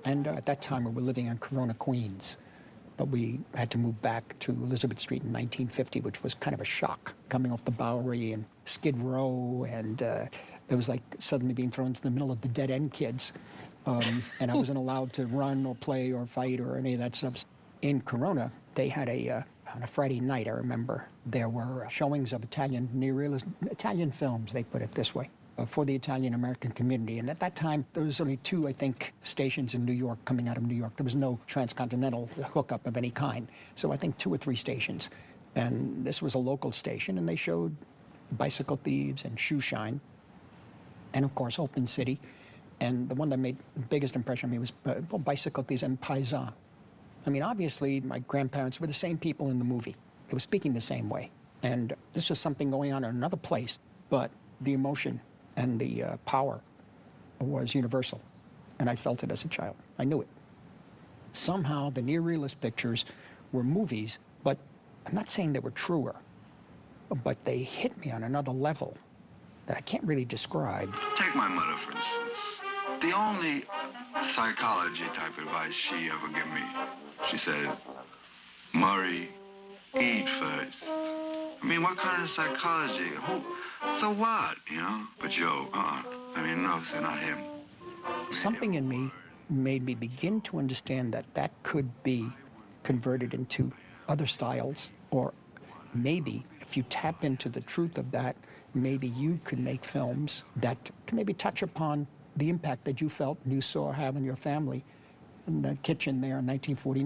And at that time, we were living in Corona, Queens. But we had to move back to Elizabeth Street in 1950, which was kind of a shock, coming off the Bowery and Skid Row, and it was like suddenly being thrown into the middle of the Dead End Kids. And I wasn't allowed to run or play or fight or any of that stuff. In Corona, they had on a Friday night, I remember, there were showings of Italian Neorealist, Italian films, they put it this way, for the Italian-American community. And at that time, there was only two, I think, stations in New York, coming out of New York. There was no transcontinental hookup of any kind. So I think 2 or 3 stations. And this was a local station, and they showed Bicycle Thieves and Shoe Shine, and of course, Open City. And the one that made the biggest impression on me was Bicycle Thieves and Paisan. I mean, obviously, my grandparents were the same people in the movie. They were speaking the same way. And this was something going on in another place, but the emotion and the power was universal. And I felt it as a child. I knew it. Somehow, the neorealist pictures were movies, but I'm not saying they were truer, but they hit me on another level that I can't really describe. Take my mother, for instance. The only psychology type advice she ever gave me, she said, Murray, eat first. I mean, what kind of psychology? So what, you know? But Joe, I mean, no, it's not him. Something in me made me begin to understand that that could be converted into other styles, or maybe if you tap into the truth of that, maybe you could make films that can maybe touch upon the impact that you felt and you saw have in your family in the kitchen there in 1949.